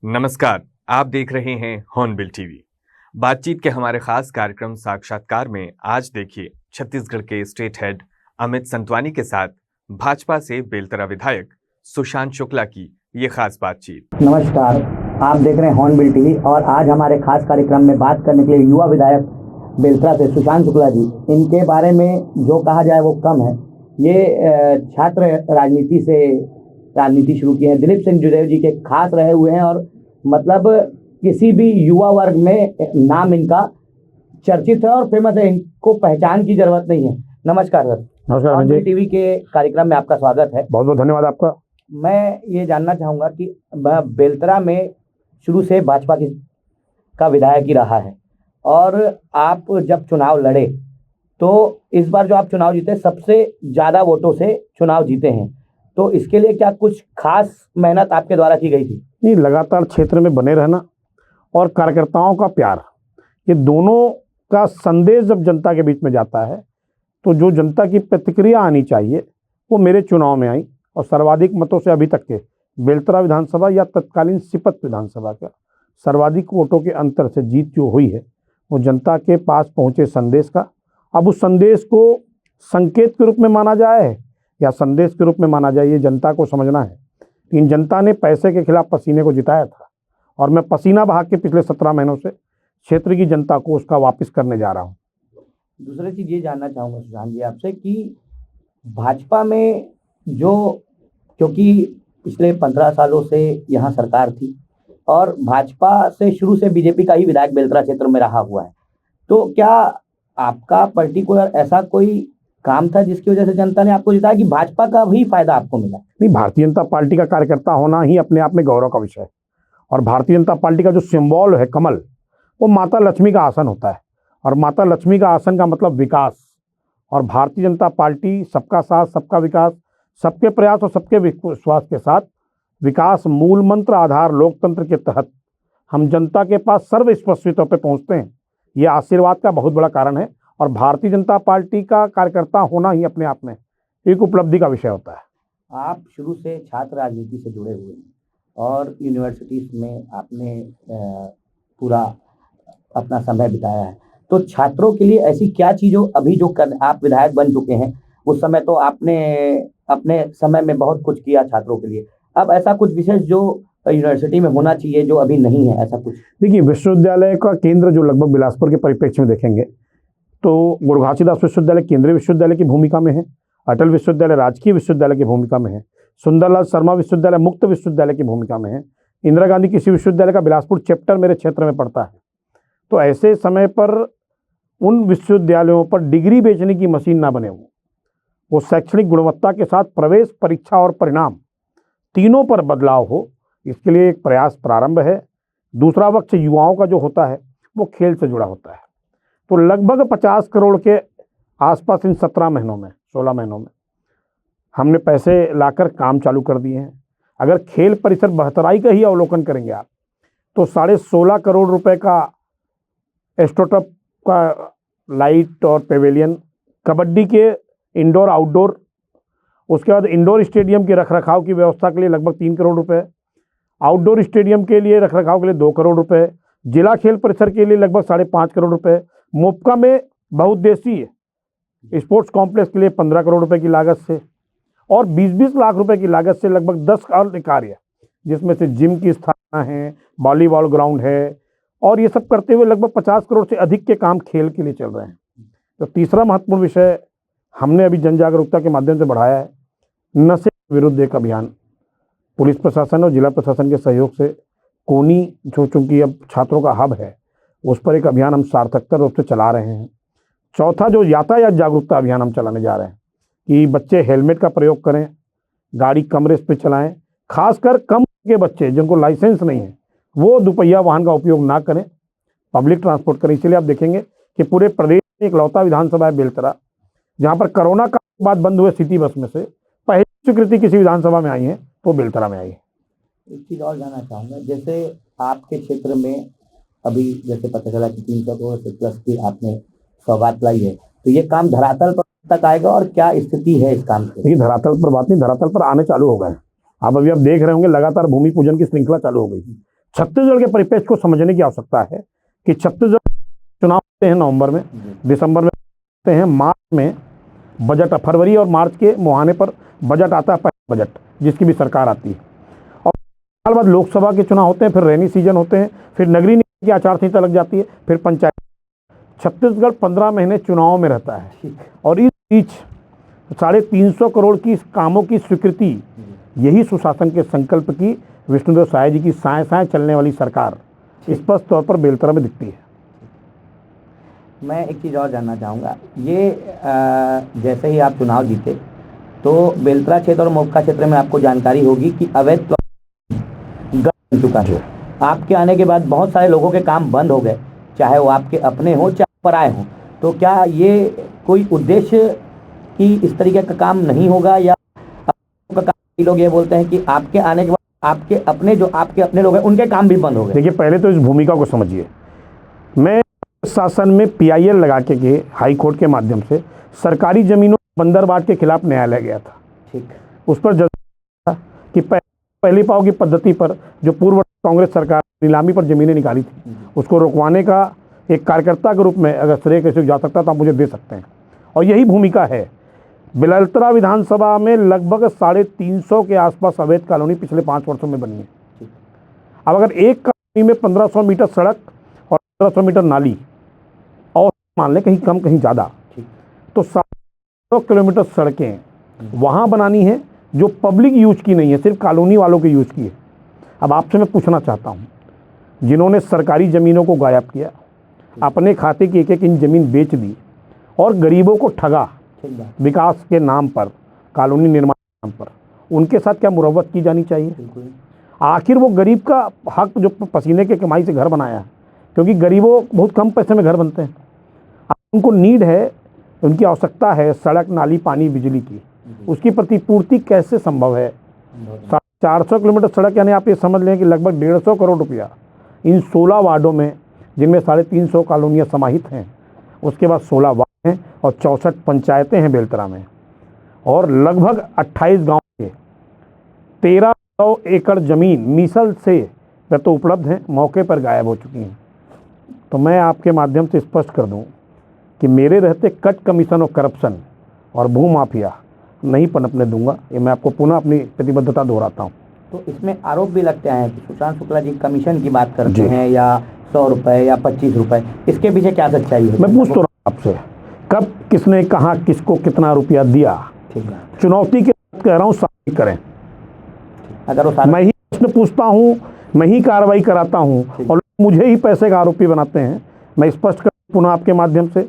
नमस्कार, आप देख रहे हैं हॉर्नबिल टीवी। बातचीत के हमारे खास कार्यक्रम साक्षात्कार में आज देखिए छत्तीसगढ़ के स्टेट हेड अमित संतवानी के साथ भाजपा से बेलतरा विधायक सुशांत शुक्ला की ये खास बातचीत। नमस्कार, आप देख रहे हैं हॉर्नबिल टीवी और आज हमारे खास कार्यक्रम में बात करने के लिए युवा विधायक बेलतरा से सुशांत शुक्ला जी। इनके बारे में जो कहा जाए वो कम है। ये छात्र राजनीति शुरू की है। दिलीप सिंह जुदेव जी के खास रहे हुए हैं और मतलब किसी भी युवा वर्ग में नाम इनका चर्चित है और फेमस है। इनको पहचान की जरूरत नहीं है। नमस्कार सर। नमस्कार हॉर्नबिल टीवी के कार्यक्रम में आपका स्वागत है। बहुत बहुत धन्यवाद आपका। मैं ये जानना चाहूँगा कि बेलतरा में शुरू से भाजपा का विधायक ही रहा है और आप जब चुनाव लड़े तो इस बार जो आप चुनाव जीते सबसे ज़्यादा वोटों से चुनाव जीते हैं, तो इसके लिए क्या कुछ खास मेहनत आपके द्वारा की गई थी? नहीं, लगातार क्षेत्र में बने रहना और कार्यकर्ताओं का प्यार, ये दोनों का संदेश जब जनता के बीच में जाता है तो जो जनता की प्रतिक्रिया आनी चाहिए वो मेरे चुनाव में आई और सर्वाधिक मतों से अभी तक के बेलतरा विधानसभा या तत्कालीन सिपत विधानसभा का सर्वाधिक वोटों के अंतर से जीत जो हुई है वो जनता के पास पहुँचे संदेश का। अब उस संदेश को संकेत के रूप में माना जाए या संदेश के रूप में माना जाए, ये जनता को समझना है। लेकिन जनता ने पैसे के खिलाफ पसीने को जिताया था और मैं पसीना बहा के पिछले 17 महीनों से क्षेत्र की जनता को उसका वापस करने जा रहा हूँ। दूसरी चीज़ ये जानना चाहूँगा सुशांत जी आपसे कि भाजपा में क्योंकि पिछले 15 सालों से यहाँ सरकार थी और भाजपा से शुरू से बीजेपी का ही विधायक बेलतरा क्षेत्र में रहा हुआ है, तो क्या आपका पर्टिकुलर ऐसा कोई काम था जिसकी वजह से जनता ने आपको जिताया कि भाजपा का भी फायदा आपको मिला? नहीं, भारतीय जनता पार्टी का कार्यकर्ता होना ही अपने आप में गौरव का विषय है और भारतीय जनता पार्टी का जो सिंबल है कमल, वो माता लक्ष्मी का आसन होता है और माता लक्ष्मी का आसन का मतलब विकास। और भारतीय जनता पार्टी सबका साथ, सबका विकास, सबके प्रयास और सबके विश्वास के साथ विकास मूल मंत्र आधार लोकतंत्र के तहत हम जनता के पास सर्वस्पर्शी तौर पर पहुँचते हैं। ये आशीर्वाद का बहुत बड़ा कारण है और भारतीय जनता पार्टी का कार्यकर्ता होना ही अपने आप में एक उपलब्धि का विषय होता है। आप शुरू से छात्र राजनीति से जुड़े हुए हैं और यूनिवर्सिटीज में आपने पूरा अपना समय बिताया है, तो छात्रों के लिए ऐसी क्या चीज़ों अभी आप विधायक बन चुके हैं, उस समय तो आपने अपने समय में बहुत कुछ किया छात्रों के लिए, अब ऐसा कुछ विशेष जो यूनिवर्सिटी में होना चाहिए जो अभी नहीं है, ऐसा कुछ? देखिए, विश्वविद्यालय का केंद्र जो लगभग बिलासपुर के परिप्रेक्ष्य में देखेंगे तो गुरु घासीदास विश्वविद्यालय केंद्रीय विश्वविद्यालय की भूमिका में है, अटल विश्वविद्यालय राजकीय विश्वविद्यालय की भूमिका में है, सुंदरलाल शर्मा विश्वविद्यालय मुक्त विश्वविद्यालय की भूमिका में है, इंदिरा गांधी कृषि विश्वविद्यालय का बिलासपुर चैप्टर मेरे क्षेत्र में पड़ता है। तो ऐसे समय पर उन विश्वविद्यालयों पर डिग्री बेचने की मशीन ना बने, वो शैक्षणिक गुणवत्ता के साथ प्रवेश परीक्षा और परिणाम तीनों पर बदलाव हो, इसके लिए एक प्रयास प्रारंभ है। दूसरा पक्ष युवाओं का जो होता है वो खेल से जुड़ा होता है। तो लगभग 50 करोड़ के आसपास इन 16 महीनों में हमने पैसे लाकर काम चालू कर दिए हैं। अगर खेल परिसर बहतराई का ही अवलोकन करेंगे आप तो 16.5 करोड़ रुपए का एस्ट्रोटर्फ का लाइट और पेवेलियन, कबड्डी के इंडोर आउटडोर, उसके बाद इंडोर स्टेडियम के रखरखाव की व्यवस्था के लिए लगभग 3 करोड़ रुपए, आउटडोर स्टेडियम के लिए रखरखाव के लिए 2 करोड़ रुपए, जिला खेल परिसर के लिए लगभग 5.5 करोड़ रुपए, मोपका में बहुउद्देशीय स्पोर्ट्स कॉम्प्लेक्स के लिए 15 करोड़ रुपए की लागत से और 20-20 लाख रुपए की लागत से लगभग 10 और कार्य, जिसमें से जिम की स्थापना है, वॉलीबॉल ग्राउंड है, और ये सब करते हुए लगभग 50 करोड़ से अधिक के काम खेल के लिए चल रहे हैं। तो तीसरा महत्वपूर्ण विषय हमने अभी जन जागरूकता के माध्यम से बढ़ाया है, नशे विरुद्ध एक अभियान। पुलिस प्रशासन और जिला प्रशासन के सहयोग से कोनी जो चूँकि अब छात्रों का हब है उस पर एक अभियान हम सार्थकता रूप से चला रहे हैं। चौथा जो यातायात जागरूकता अभियान हम चलाने जा रहे हैं कि बच्चे हेलमेट का प्रयोग करें, गाड़ी कम रेस पे चलाएं, खासकर कम के बच्चे जिनको लाइसेंस नहीं है वो दुपहिया वाहन का उपयोग ना करें, पब्लिक ट्रांसपोर्ट करें। इसलिए आप देखेंगे कि पूरे प्रदेश में इकलौता विधानसभा है बेलतरा जहाँ पर कोरोना का बाद बंद हुए सिटी बस में से पहली स्वीकृति किसी विधानसभा में आई है तो बेलतरा में आई है। एक चीज़ और जानना चाहूँगा, जैसे आपके क्षेत्र में अभी जैसे पता चला कि 300 करोड़ से प्लस की आपने सौगात लाई है, तो ये काम धरातल पर तक आएगा और क्या स्थिति है इस काम की? देखिए, धरातल पर बात नहीं, धरातल पर आने चालू हो गए। आप अभी आप देख रहे होंगे लगातार भूमि पूजन की श्रृंखला चालू हो गई। छत्तीसगढ़ के परिप्रेक्ष्य को समझने की आवश्यकता है कि छत्तीसगढ़ चुनाव होते हैं नवंबर में, दिसंबर में होते हैं, मार्च में बजट, फरवरी और मार्च के मुहाने पर बजट आता है, पहला बजट जिसकी भी सरकार आती है। और साल बाद लोकसभा के चुनाव होते हैं, फिर रेनी सीजन होते हैं, फिर नगरीय निकाय की आचार संहिता लग जाती है, फिर पंचायत। छत्तीसगढ़ 15 महीने चुनाव में रहता है और इस बीच 350 करोड़ की कामों की स्वीकृति, यही सुशासन के संकल्प की विष्णुदेव साय जी की साए साए चलने वाली सरकार स्पष्ट तौर पर बेलतरा में दिखती है। मैं एक चीज़ और जानना चाहूँगा, ये जैसे ही आप चुनाव जीते तो बेलतरा क्षेत्र और मोक्का क्षेत्र में आपको जानकारी होगी कि अवैध प्लॉट बन चुका है। आपके आने के बाद बहुत सारे लोगों के काम बंद हो गए, चाहे वो आपके अपने हों चाहे पराए हों। तो क्या ये कोई उद्देश्य कि इस तरीके का काम नहीं होगा, या लोग ये बोलते हैं कि आपके आने के बाद आपके अपने लोग हैं उनके काम भी बंद हो गए? देखिए, पहले तो इस भूमिका को समझिए। मैं शासन में PIL लगा के हाई कोर्ट के माध्यम से सरकारी जमीनों बंदरबाट के खिलाफ न्यायालय गया था। ठीक, उस पर जज था कि पहली पाव की पद्धति पर जो पूर्व कांग्रेस सरकार नीलामी पर जमीनें निकाली थी, उसको रोकवाने का एक कार्यकर्ता के रूप में अगर श्रेय किसी को जा सकता तो आप मुझे दे सकते हैं। और यही भूमिका है। बेलतरा विधानसभा में लगभग 350 के आसपास अवैध कॉलोनी पिछले 5 वर्षों में बनी है। अब अगर एक कॉलोनी में 1500 मीटर सड़क और 1500 मीटर नाली, और मान लें कहीं कम कहीं ज़्यादा, तो 700 किलोमीटर सड़कें वहाँ बनानी है जो पब्लिक यूज की नहीं है, सिर्फ कॉलोनी वालों के यूज की है। अब आपसे मैं पूछना चाहता हूँ, जिन्होंने सरकारी ज़मीनों को गायब किया, अपने खाते की एक एक इंच ज़मीन बेच दी और गरीबों को ठगा विकास के नाम पर, कॉलोनी निर्माण के नाम पर, उनके साथ क्या मुरव्वत की जानी चाहिए? आखिर वो गरीब का हक जो पसीने के कमाई से घर बनाया है, क्योंकि गरीबों बहुत कम पैसे में घर बनते हैं, उनको नीड है, उनकी आवश्यकता है सड़क, नाली, पानी, बिजली की, उसकी प्रतिपूर्ति कैसे संभव है? 400 किलोमीटर सड़क, यानी आप ये समझ लें कि लगभग 150 करोड़ रुपया इन 16 वार्डों में, जिनमें 350 कॉलोनियाँ समाहित हैं, उसके बाद 16 वार्ड हैं और 64 पंचायतें हैं बेलतरा में, और लगभग 28 गाँव के 1300 एकड़ ज़मीन मिसल से तो उपलब्ध हैं, मौके पर गायब हो चुकी हैं। तो मैं आपके माध्यम से स्पष्ट कर दूं कि मेरे रहते कट कमीशन और करप्शन और भू माफिया नहीं पनपने दूंगा। ये मैं आपको पुनः अपनी प्रतिबद्धता दोहराता हूं। तो इसमें आरोप भी लगते हैं कि सुशांत शुक्ला जी कमीशन की बात करते हैं, या 100 रुपये या 25 रुपये, इसके पीछे क्या सच्चाई है? मैं पूछ तो रहा हूँ आपसे, कब, किसने, कहाँ, किसको कितना रुपया दिया? ठीक है, चुनौती के साथ कह रहा हूँ, साबित करें। अगर वो मैं ही प्रश्न पूछता हूँ, मैं ही कार्रवाई कराता हूँ और मुझे ही पैसे का आरोपी बनाते हैं। मैं स्पष्ट कर पुनः आपके माध्यम से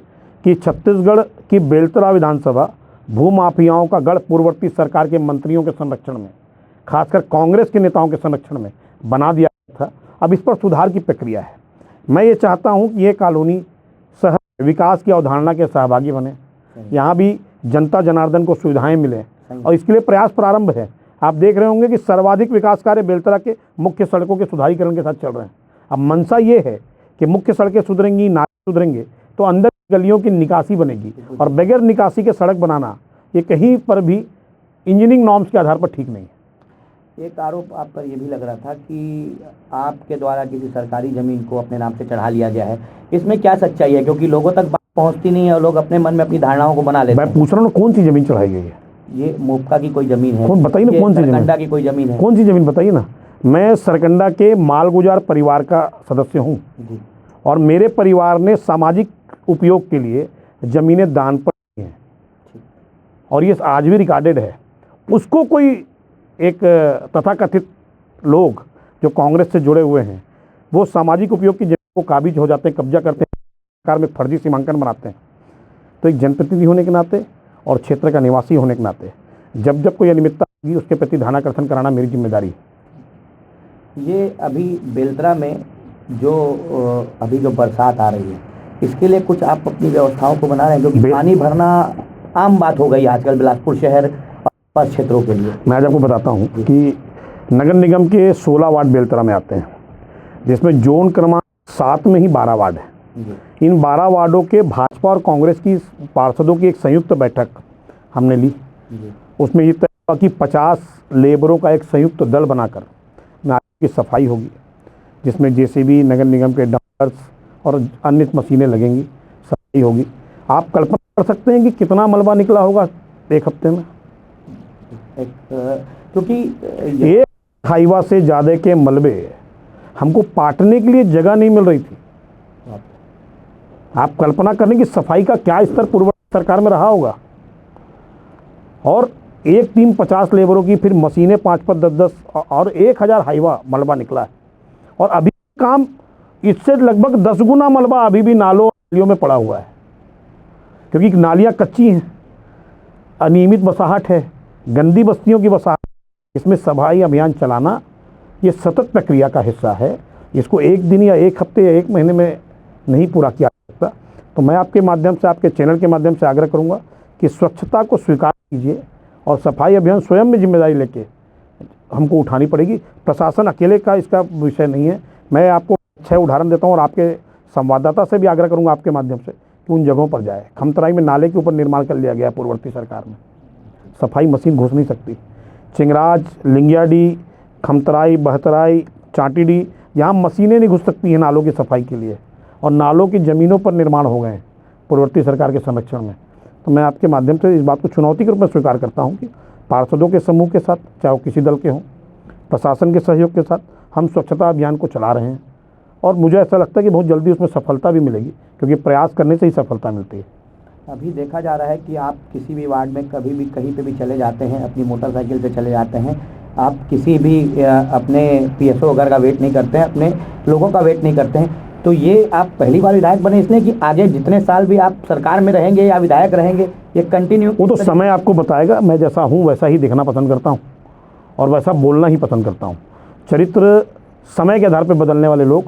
कि छत्तीसगढ़ की बेलतरा विधानसभा भू माफियाओं का गढ़ पूर्ववर्ती सरकार के मंत्रियों के संरक्षण में, खासकर कांग्रेस के नेताओं के संरक्षण में बना दिया था। अब इस पर सुधार की प्रक्रिया है। मैं ये चाहता हूँ कि ये कॉलोनी शहर विकास की अवधारणा के सहभागी बने, यहाँ भी जनता जनार्दन को सुविधाएं मिलें, और इसके लिए प्रयास प्रारंभ है। आप देख रहे होंगे कि सर्वाधिक विकास कार्य बेलतरा के मुख्य सड़कों के सुधारीकरण के साथ चल रहे हैं। अब मंशा ये है कि मुख्य सड़कें सुधरेंगी, नाले सुधरेंगे तो अंदर गलियों की निकासी बनेगी, और बगैर निकासी के सड़क बनाना ये कहीं पर भी इंजीनियरिंग नॉर्म्स के आधार पर ठीक नहीं है। एक आरोप आप पर यह भी लग रहा था कि आपके द्वारा किसी सरकारी ज़मीन को अपने नाम से चढ़ा लिया गया है, इसमें क्या सच्चाई है? क्योंकि लोगों तक बात पहुंचती नहीं है और लोग अपने मन में अपनी धारणाओं को बना लेते हैं। मैं पूछ रहा हूँ, कौन सी ज़मीन चढ़ाई गई है? ये मोक्का की कोई ज़मीन है? कौन बताइए ना, कौन सी सरकंडा की कोई ज़मीन है? कौन सी ज़मीन बताइए ना। मैं सरकंडा के मालगुजार परिवार का सदस्य हूँ, और मेरे परिवार ने सामाजिक उपयोग के लिए ज़मीनें दान पर दी हैं, और ये आज भी रिकॉर्डेड है। उसको कोई एक तथाकथित लोग जो कांग्रेस से जुड़े हुए हैं, वो सामाजिक उपयोग की जमीन को काबिज हो जाते हैं, कब्जा करते हैं, सरकार में फर्जी सीमांकन बनाते हैं। तो एक जनप्रतिनिधि होने के नाते और क्षेत्र का निवासी होने के नाते जब जब कोई अनियमितता होगी उसके प्रति ध्यानाकर्षण कराना मेरी जिम्मेदारी है। ये अभी बेलतरा में जो अभी जो बरसात आ रही है, इसके लिए कुछ आप अपनी व्यवस्थाओं को बना रहे हैं? क्योंकि पानी भरना आम बात हो गई आजकल बिलासपुर शहर और क्षेत्रों के लिए। मैं आज आपको बताता हूँ कि नगर निगम के 16 वार्ड बेलतरा में आते हैं, जिसमें जोन क्रमांक 7 में ही 12 वार्ड हैं। इन 12 वार्डों के भाजपा और कांग्रेस की पार्षदों की एक संयुक्त बैठक हमने ली। उसमें ये तय हुआ कि 50 लेबरों का एक संयुक्त दल बनाकर नाली की सफाई होगी, जिसमें जेसीबी, नगर निगम के डंपर्स और अन्य मशीनें लगेंगी, सफाई होगी। आप कल्पना कर सकते हैं कि कितना मलबा निकला होगा एक हफ्ते में। क्योंकि एक हाईवा से ज़्यादा के मलबे हमको पाटने के लिए जगह नहीं मिल रही थी। आप कल्पना करें कि सफाई का क्या स्तर पूर्व सरकार में रहा होगा। और एक टीम 50 लेबरों की, फिर मशीनें 5-5, 10-10 और 1000 हाईवा मलबा निकला है। और अभी काम इससे लगभग 10 गुना मलबा अभी भी नालियों में पड़ा हुआ है, क्योंकि नालियाँ कच्ची हैं, अनियमित बसाहट है, गंदी बस्तियों की बसाहट। इसमें सफाई अभियान चलाना ये सतत प्रक्रिया का हिस्सा है। इसको एक दिन या एक हफ्ते या एक महीने में नहीं पूरा किया जा सकता। तो मैं आपके माध्यम से, आपके चैनल के माध्यम से आग्रह करूंगा कि स्वच्छता को स्वीकार कीजिए और सफाई अभियान स्वयं में जिम्मेदारी लेके हमको उठानी पड़ेगी। प्रशासन अकेले का इसका विषय नहीं है। मैं आपको 6 उदाहरण देता हूँ और आपके संवाददाता से भी आग्रह करूँगा आपके माध्यम से कि उन जगहों पर जाए। खमतराई में नाले के ऊपर निर्माण कर लिया गया पूर्ववर्ती सरकार में, सफाई मशीन घुस नहीं सकती। चिंगराज, लिंगियाडी, खमतराई, बहतराई, चाटीडी, यहाँ मशीनें नहीं घुस सकती हैं नालों की सफाई के लिए, और नालों की ज़मीनों पर निर्माण हो गए हैं पूर्ववर्ती सरकार के संरक्षण में। तो मैं आपके माध्यम से इस बात को चुनौती के रूप में स्वीकार करता हूँ कि पार्षदों के समूह के साथ, चाहे वो किसी दल के हों, प्रशासन के सहयोग के साथ हम स्वच्छता अभियान को चला रहे हैं। और मुझे ऐसा लगता है कि बहुत जल्दी उसमें सफलता भी मिलेगी, क्योंकि प्रयास करने से ही सफलता मिलती है। अभी देखा जा रहा है कि आप किसी भी वार्ड में कभी भी कहीं पे भी चले जाते हैं, अपनी मोटरसाइकिल से चले जाते हैं, आप किसी भी अपने पीएसओ वगैरह का वेट नहीं करते हैं, अपने लोगों का वेट नहीं करते हैं। तो ये आप पहली बार विधायक बने इसलिए कि आगे जितने साल भी आप सरकार में रहेंगे या विधायक रहेंगे, ये कंटिन्यू? वो तो समय आपको बताएगा। मैं जैसा हूँ वैसा ही दिखना पसंद करता हूँ और वैसा बोलना ही पसंद करता हूँ। चरित्र समय के आधार पर बदलने वाले लोग।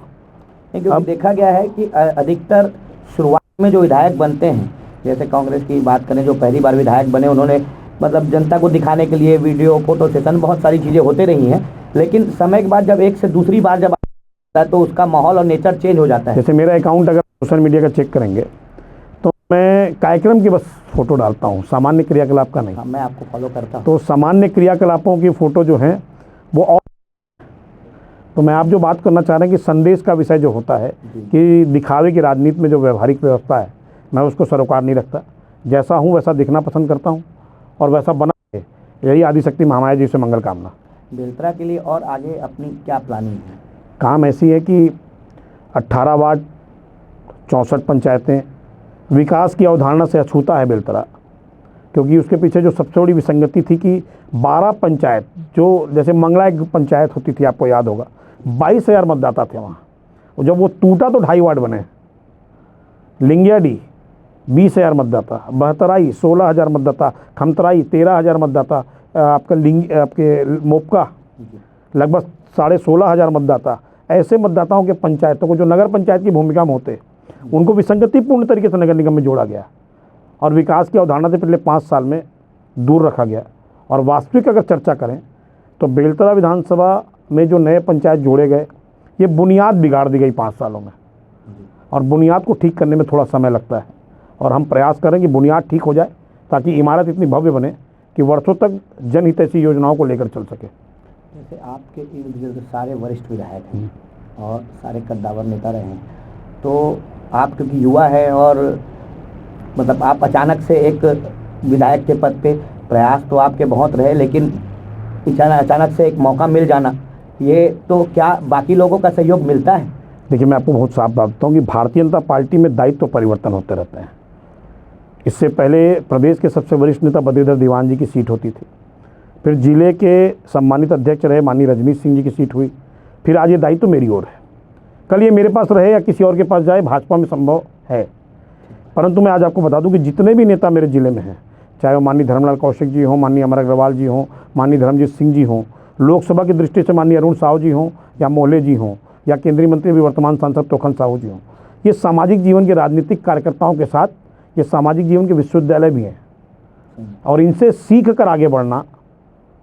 क्योंकि देखा गया है कि अधिकतर शुरुआत में जो विधायक बनते हैं, जैसे कांग्रेस की बात करें, जो पहली बार विधायक बने, उन्होंने मतलब जनता को दिखाने के लिए वीडियो, फोटो सेशन, बहुत सारी चीज़ें होते रही हैं। लेकिन समय के बाद जब एक से दूसरी बार जब आता है तो उसका माहौल और नेचर चेंज हो जाता है। जैसे मेरा अकाउंट अगर सोशल मीडिया का चेक करेंगे तो मैं कार्यक्रम की बस फोटो डालता हूँ, सामान्य क्रियाकलाप का नहीं। हाँ, मैं आपको फॉलो करता हूँ। तो सामान्य क्रियाकलापों की फ़ोटो जो है वो, और तो मैं आप जो बात करना चाह रहे हैं कि संदेश का विषय जो होता है कि दिखावे की राजनीति में जो व्यवहारिक व्यवस्था है, मैं उसको सरोकार नहीं रखता। जैसा हूँ वैसा दिखना पसंद करता हूँ और वैसा बना है। यही आदिशक्ति महामाया जी से मंगल कामना। बेलतरा के लिए और आगे अपनी क्या प्लानिंग है? काम ऐसी है कि 18 वार्ड, 64 पंचायतें, विकास की अवधारणा से अछूता है बेलतरा, क्योंकि उसके पीछे जो सबसे बड़ी विसंगति थी कि 12 पंचायत, जो जैसे मंगला एक पंचायत होती थी, आपको याद होगा, 22,000 मतदाता थे वहाँ, और जब वो टूटा तो 2.5 वार्ड बने। लिंगियाडी 20,000 मतदाता, बहतराई 16,000 मतदाता, खमतराई 13,000 मतदाता, आपके मोपका लगभग 16,500 मतदाता। ऐसे मतदाताओं के पंचायतों को जो नगर पंचायत की भूमिका में होते, उनको विसंगतिपूर्ण तरीके से नगर निगम में जोड़ा गया और विकास की अवधारणा से पिछले 5 साल में दूर रखा गया। और वास्तविक अगर चर्चा करें तो बेलतरा विधानसभा में जो नए पंचायत जोड़े गए, ये बुनियाद बिगाड़ दी गई 5 सालों में, और बुनियाद को ठीक करने में थोड़ा समय लगता है। और हम प्रयास करें कि बुनियाद ठीक हो जाए ताकि इमारत इतनी भव्य बने कि वर्षों तक जनहितैषी योजनाओं को लेकर चल सके। जैसे आपके इर्द गिर्द सारे वरिष्ठ विधायक हैं और सारे कद्दावर नेता रहे हैं, तो आप क्योंकि युवा है और मतलब आप अचानक से एक विधायक के पद पे, प्रयास तो आपके बहुत रहे, लेकिन अचानक से एक मौका मिल जाना, ये तो क्या बाकी लोगों का सहयोग मिलता है? देखिए, मैं आपको बहुत साफ बात बताऊँ कि भारतीय जनता पार्टी में दायित्व परिवर्तन होते रहते हैं। इससे पहले प्रदेश के सबसे वरिष्ठ नेता बद्रीधर दीवान जी की सीट होती थी, फिर जिले के सम्मानित अध्यक्ष रहे माननीय रजनीश सिंह जी की सीट हुई, फिर आज ये दायित्व मेरी ओर है। कल ये मेरे पास रहे या किसी और के पास जाए, भाजपा में संभव है। परंतु मैं आज आपको बता दूं कि जितने भी नेता मेरे जिले में हैं, चाहे वो माननीय धर्मलाल कौशिक जी हों, माननीय अमर अग्रवाल जी हों, माननीय धर्मजीत सिंह जी हों, लोकसभा की दृष्टि से माननीय अरुण साहू जी हों, या मोहल्ले जी हों, या केंद्रीय मंत्री भी वर्तमान सांसद तोखन साहू जी हों, ये सामाजिक जीवन के राजनीतिक कार्यकर्ताओं के साथ ये सामाजिक जीवन के विश्वविद्यालय भी हैं। और इनसे सीख कर आगे बढ़ना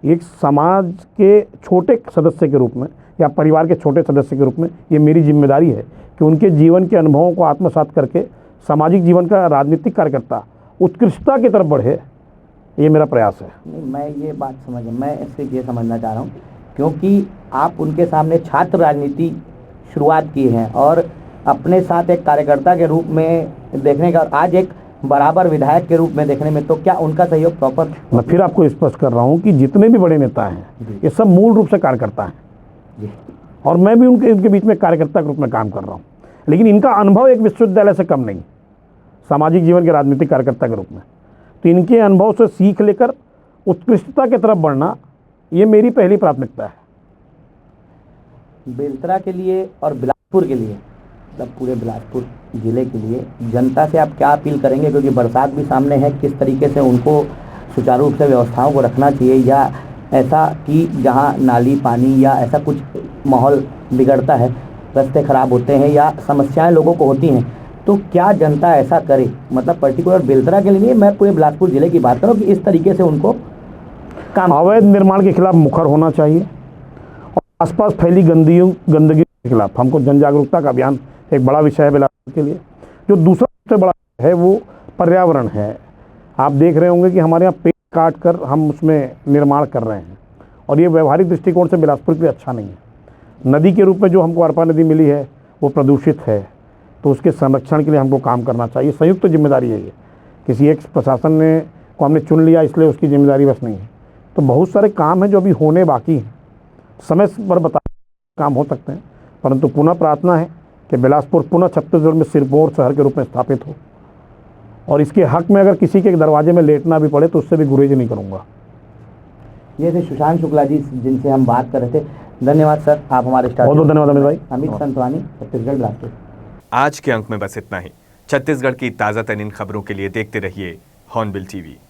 एक समाज के छोटे सदस्य के रूप में या परिवार के छोटे सदस्य के रूप में ये मेरी जिम्मेदारी है कि उनके जीवन के अनुभवों को आत्मसात करके सामाजिक जीवन का राजनीतिक कार्यकर्ता उत्कृष्टता की तरफ बढ़े, ये मेरा प्रयास है। नहीं, मैं ये बात मैं इससे ये समझना चाह रहा हूँ, क्योंकि आप उनके सामने छात्र राजनीति शुरुआत की है और अपने साथ एक कार्यकर्ता के रूप में देखने का, आज एक बराबर विधायक के रूप में देखने में, तो क्या उनका सहयोग प्रॉपर? मैं फिर आपको स्पष्ट कर रहा हूँ कि जितने भी बड़े नेता हैं ये सब मूल रूप से कार्यकर्ता हैं जी। और मैं भी उनके बीच में कार्यकर्ता के रूप में काम कर रहा हूँ, लेकिन इनका अनुभव एक विश्वविद्यालय से कम नहीं, सामाजिक जीवन के राजनीतिक कार्यकर्ता के रूप में। तो इनके अनुभव से सीख लेकर उत्कृष्टता की तरफ बढ़ना ये मेरी पहली प्राथमिकता है। बेलतरा के लिए और बिलासपुर के लिए, मतलब पूरे बिलासपुर ज़िले के लिए जनता से आप क्या अपील करेंगे, क्योंकि बरसात भी सामने है, किस तरीके से उनको सुचारू रूप से व्यवस्थाओं को रखना चाहिए, या ऐसा कि जहां नाली पानी या ऐसा कुछ माहौल बिगड़ता है, रास्ते ख़राब होते हैं या समस्याएं लोगों को होती हैं, तो क्या जनता ऐसा करे? मतलब पर्टिकुलर बेलतरा के लिए नहीं, मैं पूरे बिलासपुर ज़िले की बात करूँ कि इस तरीके से उनको काम। अवैध निर्माण के खिलाफ मुखर होना चाहिए और आसपास फैली गंदगी के खिलाफ हमको जन जागरूकता का अभियान एक बड़ा विषय है बिलासपुर के लिए। जो दूसरा सबसे बड़ा है वो पर्यावरण है। आप देख रहे होंगे कि हमारे यहाँ पेड़ काट कर हम उसमें निर्माण कर रहे हैं और ये व्यवहारिक दृष्टिकोण से बिलासपुर के लिए अच्छा नहीं है। नदी के रूप में जो हमको अरपा नदी मिली है वो प्रदूषित है, तो उसके संरक्षण के लिए हमको काम करना चाहिए। संयुक्त जिम्मेदारी है ये, किसी एक प्रशासन ने को हमने चुन लिया इसलिए उसकी जिम्मेदारी बस नहीं है। तो बहुत सारे काम हैं जो अभी होने बाकी हैं, समय पर बता काम हो सकते हैं, परंतु पुनः प्रार्थना है कि बिलासपुर पुनः छत्तीसगढ़ में सिरमौर शहर के रूप में स्थापित हो और इसके हक में अगर किसी के दरवाजे में लेटना भी पड़े तो उससे भी गुरेज नहीं करूँगा। ये थे सुशांत शुक्ला जी जिनसे हम बात कर रहे थे। धन्यवाद सर, आप हमारे स्टार। बहुत बहुत धन्यवाद अमित भाई। अमित संतवानी, छत्तीसगढ़ बिलासपुर। आज के अंक में बस इतना ही। छत्तीसगढ़ की ताज़ा तरीन खबरों के लिए देखते रहिए हॉर्नबिल टीवी।